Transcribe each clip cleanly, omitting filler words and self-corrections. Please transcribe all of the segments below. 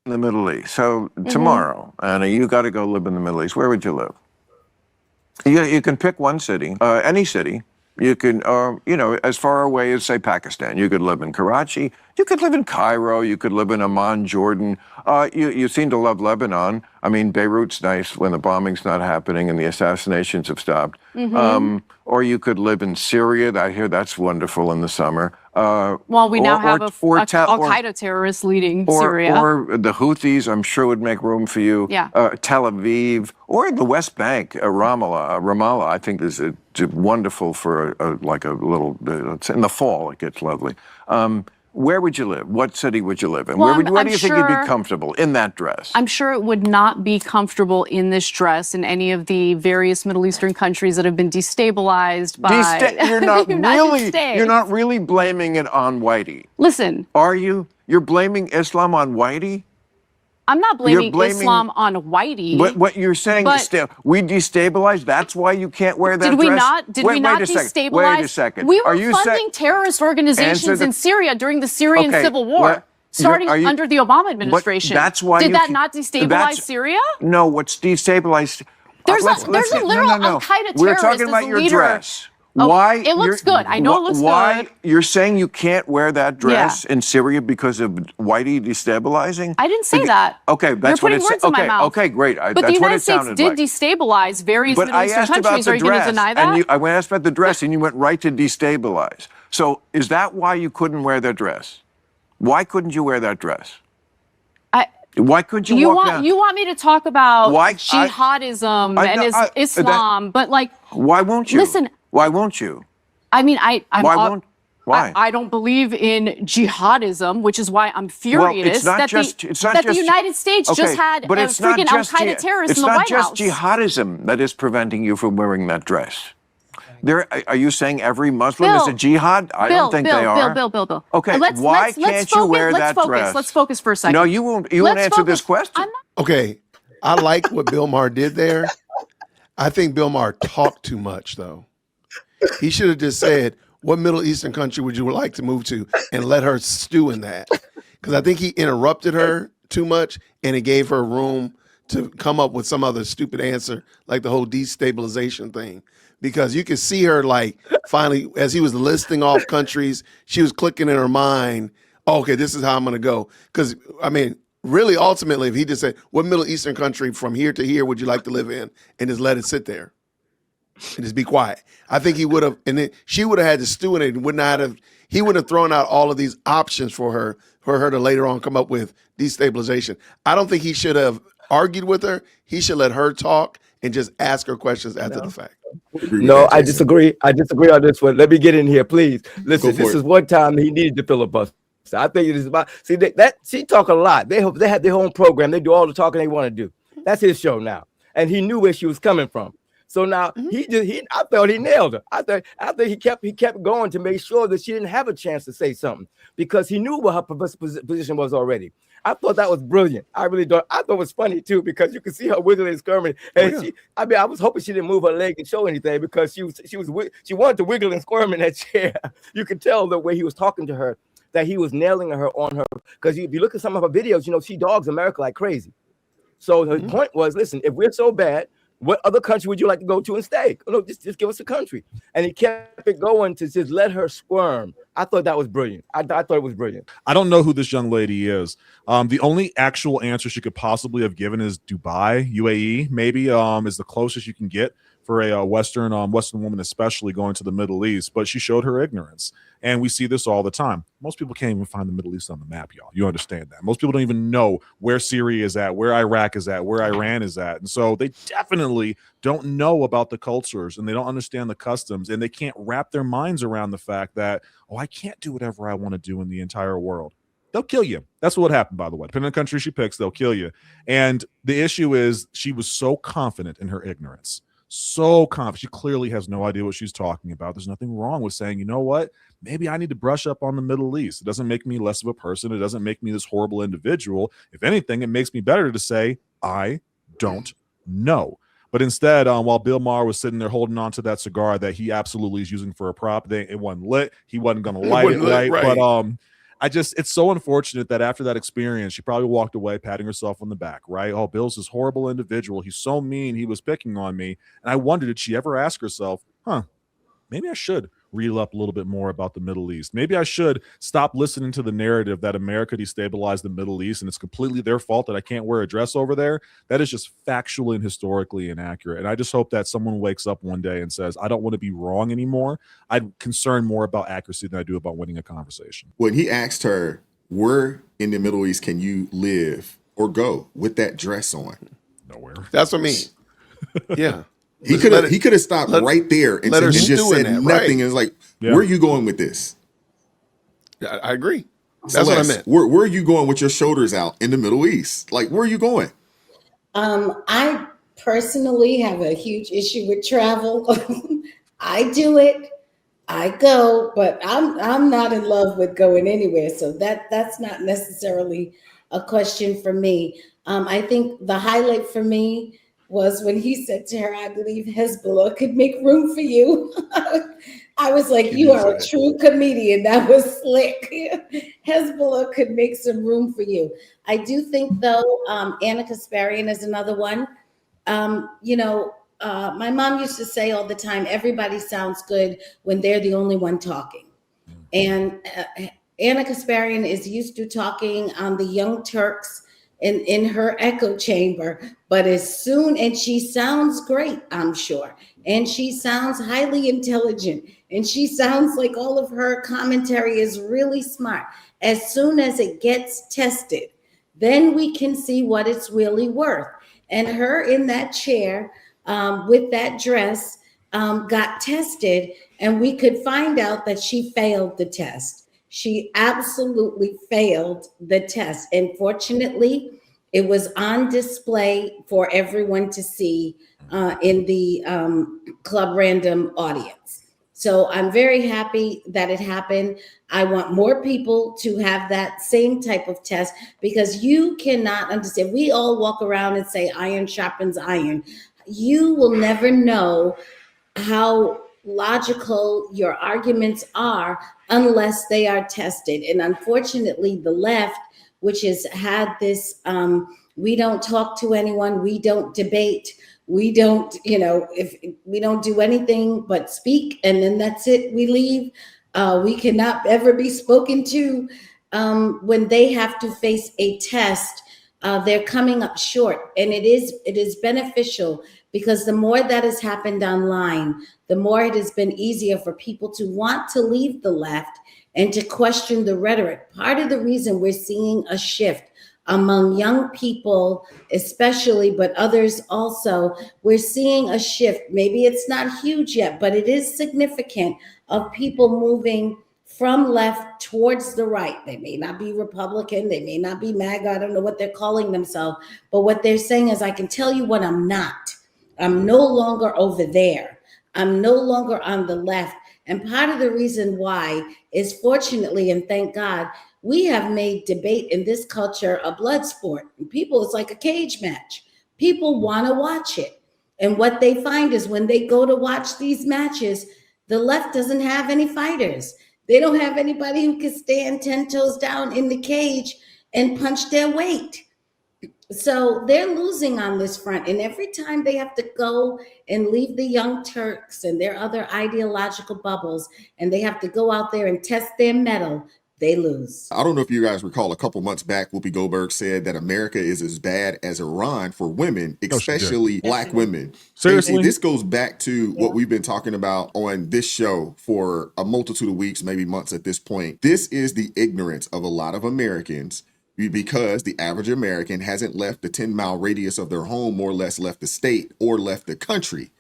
in the Middle East. So tomorrow, Anna, you got to go live in the Middle East. Where would you live? You can pick one city, any city. You can, as far away as, say, Pakistan. You could live in Karachi. You could live in Cairo. You could live in Amman, Jordan. You seem to love Lebanon. I mean, Beirut's nice when the bombing's not happening and the assassinations have stopped. Or you could live in Syria. I hear that's wonderful in the summer. Well, we now have Al-Qaeda terrorists leading Syria. Or the Houthis, I'm sure, would make room for you. Yeah. Tel Aviv, or the West Bank, Ramallah, I think is wonderful for like a little, in the fall, it gets lovely. Where would you live? What city would you live in? Well, where do you think you'd be comfortable in that dress? I'm sure it would not be comfortable in this dress in any of the various Middle Eastern countries that have been destabilized by you're not really, you're not really blaming it on Whitey. Listen. Are you? You're blaming Islam on Whitey? I'm not blaming Islam on Whitey. But what you're saying is we destabilized. That's why you can't wear that dress. Did we not destabilize? Wait a second. We were funding terrorist organizations in Syria during the Syrian civil war, starting under the Obama administration. That's why did that not destabilize Syria? No, what's destabilized? There's a literal Al-Qaeda terrorist. We're talking about your dress. Oh, why? It looks good. I know it looks good. You're saying you can't wear that dress in Syria because of Whitey destabilizing? I didn't say that. Okay, that's what You're putting words in my mouth. Okay, great. But the United States did destabilize various Middle Eastern countries. Are you going to deny that? And I asked about the dress, and you went right to destabilize. So is that why you couldn't wear that dress? Why couldn't you wear that dress? Why couldn't you walk down? You want me to talk about jihadism and Islam, but like... Why won't you? Listen... Why won't you? I mean, Why? I don't believe in jihadism, which is why I'm furious that the United States just had a freaking Al-Qaeda terrorist in the White House. It's not just jihadism that is preventing you from wearing that dress. Are you saying every Muslim is a jihad? I don't think they are. Bill. Okay, why can't you wear that dress? Let's focus for a second. No, you won't answer this question. Okay, I like what Bill Maher did there. I think Bill Maher talked too much, though. He should have just said, what Middle Eastern country would you like to move to, and let her stew in that. Because I think he interrupted her too much, and it gave her room to come up with some other stupid answer, like the whole destabilization thing. Because you could see her, like, finally, as he was listing off countries, she was clicking in her mind, okay, this is how I'm going to go. Because, I mean, really, ultimately, if he just said, what Middle Eastern country from here to here would you like to live in, and just let it sit there and just be quiet, I think he would have, and then she would have had to stew in it and would not have, he would have thrown out all of these options for her to later on come up with destabilization. I don't think he should have argued with her. He should let her talk and just ask her questions after the fact. No, I disagree. I disagree on this one. Let me get in here, please. Listen, this is one time he needed to filibuster. I think it is about, she talk a lot. They have their own program. They do all the talking they want to do. That's his show now. And he knew where she was coming from. So now I thought he nailed her. I thought after he kept going to make sure that she didn't have a chance to say something because he knew what her position was already. I thought that was brilliant. I really don't. I thought it was funny too because you could see her wiggling and squirming. And I was hoping she didn't move her leg and show anything because she wanted to wiggle and squirm in that chair. You could tell the way he was talking to her that he was nailing her on her. Because if you look at some of her videos, she dogs America like crazy. So the point was, listen, if we're so bad, what other country would you like to go to and stay? No, just give us a country. And he kept it going to just let her squirm. I thought that was brilliant. I thought it was brilliant. I don't know who this young lady is. The only actual answer she could possibly have given is Dubai, UAE, maybe is the closest you can get for a Western woman, especially going to the Middle East. But she showed her ignorance. And we see this all the time. Most people can't even find the Middle East on the map, y'all. You understand that. Most people don't even know where Syria is at, where Iraq is at, where Iran is at. And so they definitely don't know about the cultures and they don't understand the customs and they can't wrap their minds around the fact that, I can't do whatever I want to do in the entire world. They'll kill you. That's what happened, by the way. Depending on the country she picks, they'll kill you. And the issue is she was so confident in her ignorance. So confident. She clearly has no idea what she's talking about. There's nothing wrong with saying, you know what? Maybe I need to brush up on the Middle East. It doesn't make me less of a person. It doesn't make me this horrible individual. If anything, it makes me better to say, I don't know. But instead, while Bill Maher was sitting there holding on to that cigar that he absolutely is using for a prop, it wasn't lit. He wasn't going to light it, right? But it's so unfortunate that after that experience, she probably walked away patting herself on the back, right? Oh, Bill's this horrible individual. He's so mean. He was picking on me. And I wondered, did she ever ask herself, maybe I should read up a little bit more about the Middle East. Maybe I should stop listening to the narrative that America destabilized the Middle East and it's completely their fault that I can't wear a dress over there. That is just factually and historically inaccurate. And I just hope that someone wakes up one day and says, I don't want to be wrong anymore. I'm concerned more about accuracy than I do about winning a conversation. When he asked her, where in the Middle East can you live or go with that dress on? Nowhere. That's what I mean. Yeah. He could have stopped right there and just said nothing. Right. And it's like, where are you going with this? I agree. That's Celeste, what I meant. Where are you going with your shoulders out in the Middle East? Like, where are you going? I personally have a huge issue with travel. I do it. I go, but I'm not in love with going anywhere. So that's not necessarily a question for me. I think the highlight for me was when he said to her, I believe Hezbollah could make room for you. I was like, you are a true comedian. That was slick. Hezbollah could make some room for you. I do think, though, Ana Kasparian is another one. My mom used to say all the time, everybody sounds good when they're the only one talking. And Ana Kasparian is used to talking on the Young Turks in her echo chamber, but and she sounds great, I'm sure. And she sounds highly intelligent. And she sounds like all of her commentary is really smart. As soon as it gets tested, then we can see what it's really worth. And her in that chair with that dress got tested, and we could find out that she failed the test. She absolutely failed the test. And fortunately, it was on display for everyone to see in the Club Random audience. So I'm very happy that it happened. I want more people to have that same type of test, because you cannot understand. We all walk around and say iron sharpens iron. You will never know how logical your arguments are unless they are tested. And unfortunately, the left, which has had this, we don't talk to anyone, we don't debate, we don't, if we don't do anything but speak, and then that's it, we leave. We cannot ever be spoken to. When they have to face a test, they're coming up short. And it is beneficial, because the more that has happened online, the more it has been easier for people to want to leave the left and to question the rhetoric. Part of the reason we're seeing a shift among young people, especially, but others also, we're seeing a shift. Maybe it's not huge yet, but it is significant, of people moving from left towards the right. They may not be Republican, they may not be MAGA, I don't know what they're calling themselves, but what they're saying is, I can tell you what I'm not. I'm no longer over there. I'm no longer on the left. And part of the reason why is, fortunately, and thank God, we have made debate in this culture a blood sport. And people, it's like a cage match. People want to watch it. And what they find is, when they go to watch these matches, the left doesn't have any fighters. They don't have anybody who can stand 10 toes down in the cage and punch their weight. So they're losing on this front. And every time they have to go and leave the Young Turks and their other ideological bubbles, and they have to go out there and test their mettle, they lose. I don't know if you guys recall, a couple months back, Whoopi Goldberg said that America is as bad as Iran for women, especially Black women. Seriously? And this goes back to what we've been talking about on this show for a multitude of weeks, maybe months at this point. This is the ignorance of a lot of Americans, because the average American hasn't left the 10-mile radius of their home, more or less left the state or left the country.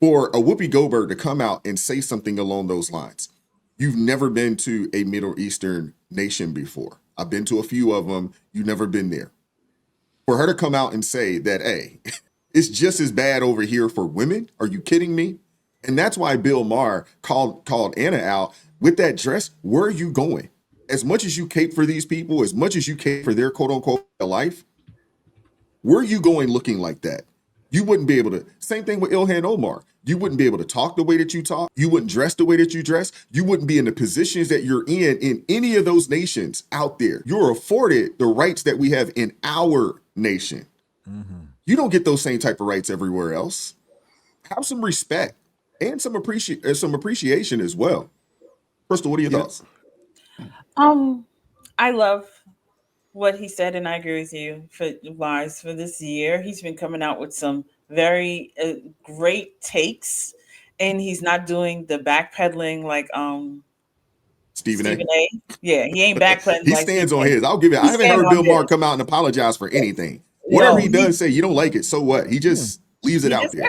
For a Whoopi Goldberg to come out and say something along those lines. You've never been to a Middle Eastern nation before. I've been to a few of them. You've never been there. For her to come out and say that, hey, it's just as bad over here for women. Are you kidding me? And that's why Bill Maher called Ana out with that dress. Where are you going? As much as you cape for these people, as much as you cape for their quote unquote life, where are you going looking like that? You wouldn't be able to. Same thing with Ilhan Omar. You wouldn't be able to talk the way that you talk. You wouldn't dress the way that you dress. You wouldn't be in the positions that you're in any of those nations out there. You're afforded the rights that we have in our nation. You don't get those same type of rights everywhere else. Have some respect and some appreciation as well. Crystal, what are your thoughts? I love what he said, and I agree with you. For this year, he's been coming out with some very great takes, and he's not doing the backpedaling like Stephen A. Yeah, he ain't backpedaling. He stands on his. I'll give it. I haven't heard Bill Maher come out and apologize for anything. Whatever he does say, you don't like it, so what? He just leaves it out there.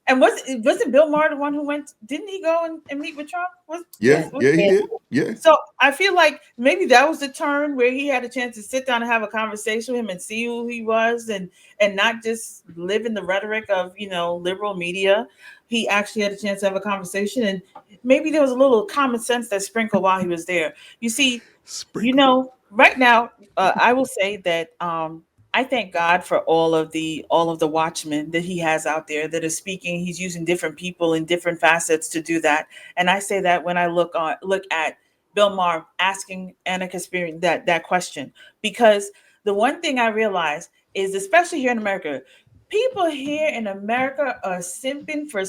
And wasn't Bill Maher the one who went? Didn't he go and meet with Trump? He did. Yeah. So I feel like maybe that was the turn where he had a chance to sit down and have a conversation with him and see who he was, and not just live in the rhetoric of liberal media. He actually had a chance to have a conversation, and maybe there was a little common sense that sprinkled while he was there. You see, right now, I will say that I thank God for all of the watchmen that he has out there that are speaking. He's using different people in different facets to do that. And I say that when I look at Bill Maher asking Ana Kasparian that question, because the one thing I realize is, especially here in America, people here in America are simping for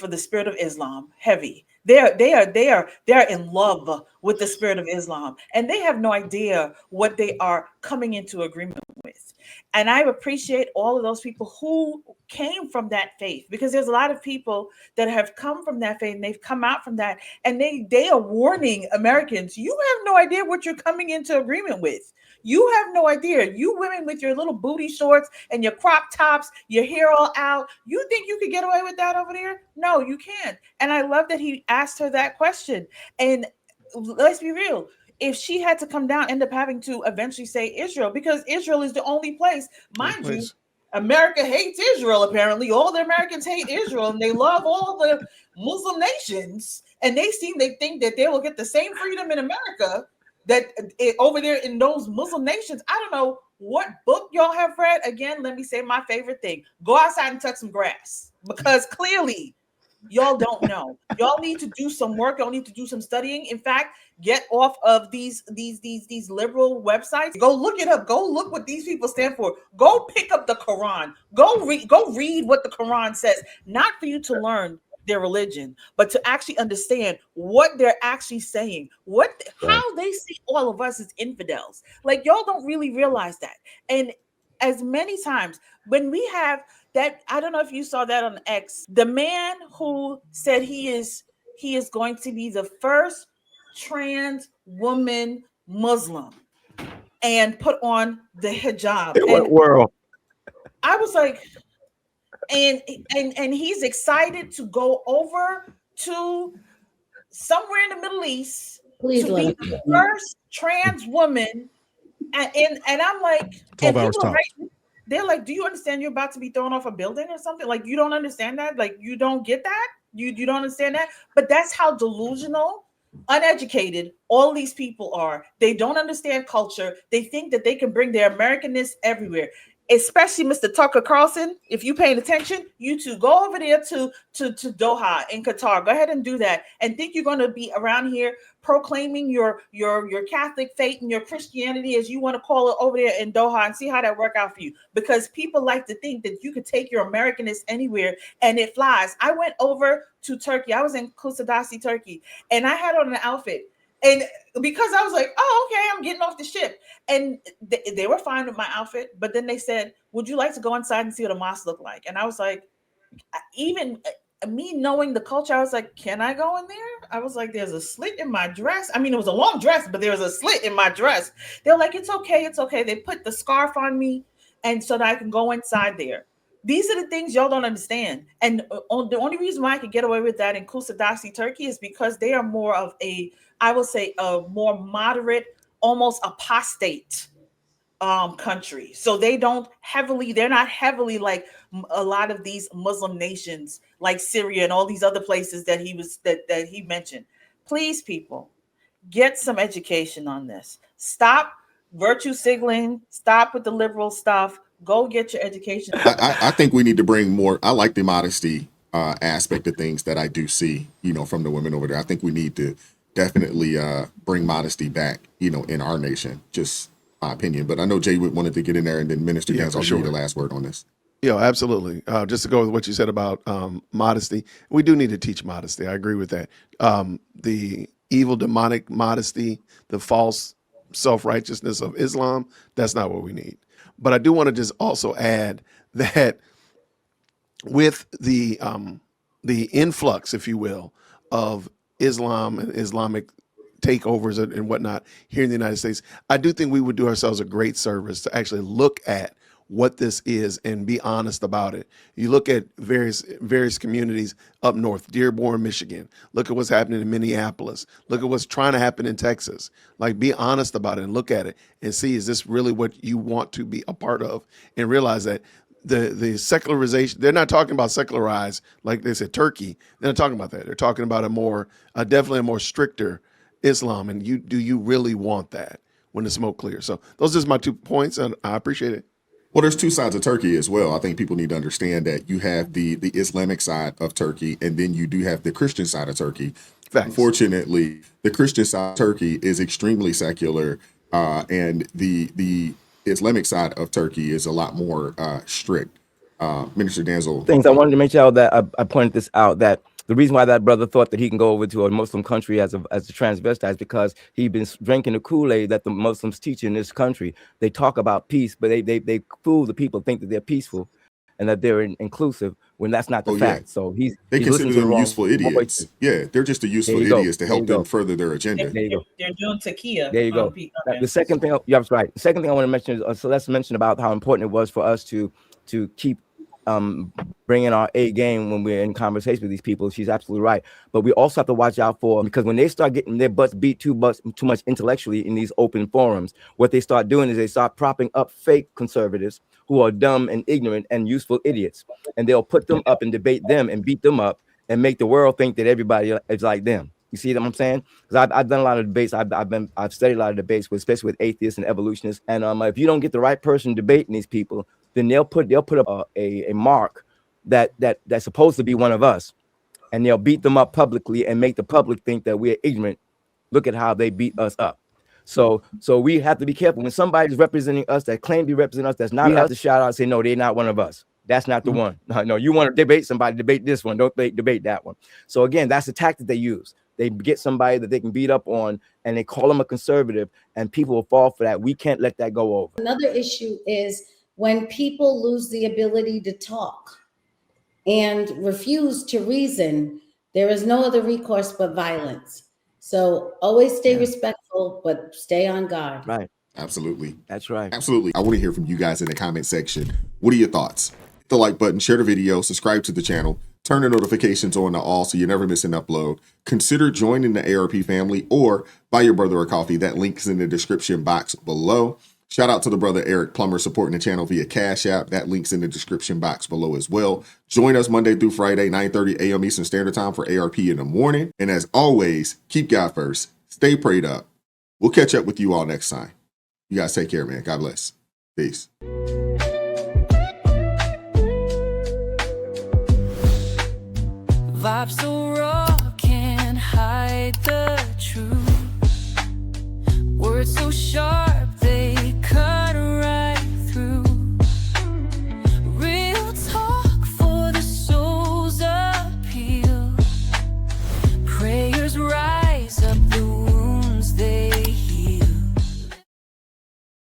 the spirit of Islam heavy. They are in love with the spirit of Islam, and they have no idea what they are coming into agreement with. And I appreciate all of those people who came from that faith, because there's a lot of people that have come from that faith and they've come out from that, and they are warning Americans, you have no idea what you're coming into agreement with. You have no idea. You women with your little booty shorts and your crop tops, your hair all out, you think you could get away with that over there? No, you can't. And I love that he asked her that question. And let's be real. If she had to come down, end up having to eventually say Israel, because Israel is the only place, mind you, America hates Israel, apparently. All the Americans hate Israel, and they love all the Muslim nations. And they think that they will get the same freedom in America that over there in those Muslim nations. I don't know what book y'all have read. Again, let me say my favorite thing. Go outside and touch some grass, because clearly y'all don't know. Y'all need to do some work. Y'all need to do some studying. In fact, get off of these liberal websites. Go look it up. Go look what these people stand for. Go pick up the Quran. Go read what the Quran says. Not for you to learn their religion, but to actually understand what they're actually saying, how they see all of us as infidels. Like, y'all don't really realize that. And as many times when we have that, I don't know if you saw that on X, the man who said he is going to be the first trans woman Muslim and put on the hijab. In what world? I was like, and he's excited to go over to somewhere in the Middle East to be the first trans woman. And I'm like, 12 hours tops. They're like, do you understand you're about to be thrown off a building or something? Like, you don't understand that? Like, you don't get that? You don't understand that? But that's how delusional, uneducated all these people are. They don't understand culture. They think that they can bring their Americanness everywhere. Especially Mr. Tucker Carlson, if you're paying attention, you two go over there to Doha in Qatar. Go ahead and do that, and think you're going to be around here proclaiming your Catholic faith and your Christianity, as you want to call it, over there in Doha, and see how that work out for you. Because people like to think that you could take your Americanness anywhere and it flies. I went over to Turkey. I was in Kusadasi, Turkey, and I had on an outfit. And because I was like, oh, okay, I'm getting off the ship. And they were fine with my outfit. But then they said, would you like to go inside and see what a mosque look like? And I was like, even me knowing the culture, I was like, can I go in there? I was like, there's a slit in my dress. I mean, it was a long dress, but there was a slit in my dress. They're like, it's okay. It's okay. They put the scarf on me, and so that I can go inside there. These are the things y'all don't understand. And the only reason why I could get away with that in Kusadasi, Turkey, is because they are more of I will say a more moderate, almost apostate country. So they're not heavily like a lot of these Muslim nations like Syria and all these other places that he mentioned. Please, people, get some education on this. Stop virtue signaling. Stop with the liberal stuff. Go get your education. I think we need to bring more. I like the modesty aspect of things that I do see, from the women over there. I think we need to definitely bring modesty back, in our nation. Just my opinion. But I know Jay wanted to get in there, and then Minister Dance, I'll give you the last word on this. Yeah, absolutely. Just to go with what you said about modesty, we do need to teach modesty. I agree with that. The evil demonic modesty, the false self-righteousness of Islam, that's not what we need. But I do want to just also add that with the influx, if you will, of Islam and Islamic takeovers and whatnot here in the United States, I do think we would do ourselves a great service to actually look at what this is and be honest about it. You look at various communities up north, Dearborn, Michigan. Look at what's happening in Minneapolis. Look at what's trying to happen in Texas. Like, be honest about it and look at it and see, is this really what you want to be a part of? And realize that the secularization, they're not talking about secularized, like they said, Turkey. They're not talking about that. They're talking about definitely a more stricter Islam. And do you really want that when the smoke clears? So those are just my 2 points, and I appreciate it. Well, there's two sides of Turkey as well. I think people need to understand that you have the Islamic side of Turkey, and then you do have the Christian side of Turkey. Thanks. Unfortunately, the Christian side of Turkey is extremely secular, and the Islamic side of Turkey is a lot more strict. Minister Danzel. Things I wanted to mention out that I pointed this out, that the reason why that brother thought that he can go over to a Muslim country as a transvestite is because he'd been drinking the Kool-Aid that the Muslims teach in this country. They talk about peace, but they fool the people, think that they're peaceful and that they're inclusive, when that's not the fact. Yeah. So they consider them useful idiots. Yeah, they're just the useful idiots to help them further their agenda. They're doing takia. There you go. The second thing, yeah, that's right. The second thing I want to mention is Celeste mentioned about how important it was for us to keep bringing our A game when we're in conversation with these people. She's absolutely right. But we also have to watch out for, because when they start getting their butts beat too much intellectually in these open forums, what they start doing is they start propping up fake conservatives who are dumb and ignorant and useful idiots. And they'll put them up and debate them and beat them up and make the world think that everybody is like them. You see what I'm saying? Because I've done a lot of debates. I've studied a lot of debates, especially with atheists and evolutionists. And if you don't get the right person debating these people, then they'll put up a mark that's supposed to be one of us, and they'll beat them up publicly and make the public think that we're ignorant. Look at how they beat us up. So we have to be careful when somebody's representing us that claim to be representing us. That's not us to shout out and say, no, they're not one of us. That's not the one. No, you want to debate somebody, debate this one. Don't debate that one. So again, that's the tactic they use. They get somebody that they can beat up on, and they call them a conservative, and people will fall for that. We can't let that go over. Another issue is when people lose the ability to talk and refuse to reason, there is no other recourse but violence. So always stay respectful, but stay on guard. Right. Absolutely. That's right. Absolutely. I want to hear from you guys in the comment section. What are your thoughts? Hit the like button, share the video, subscribe to the channel, turn the notifications on to all so you never miss an upload. Consider joining the ARP family or buy your brother a coffee. That link's in the description box below. Shout out to the brother Eric Plummer supporting the channel via Cash App. That link's in the description box below as well. Join us Monday through Friday, 9:30 a.m. Eastern Standard Time for ARP in the morning. And as always, keep God first. Stay prayed up. We'll catch up with you all next time. You guys take care, man. God bless. Peace. Vibes so raw, can't hide the truth. Words so sharp.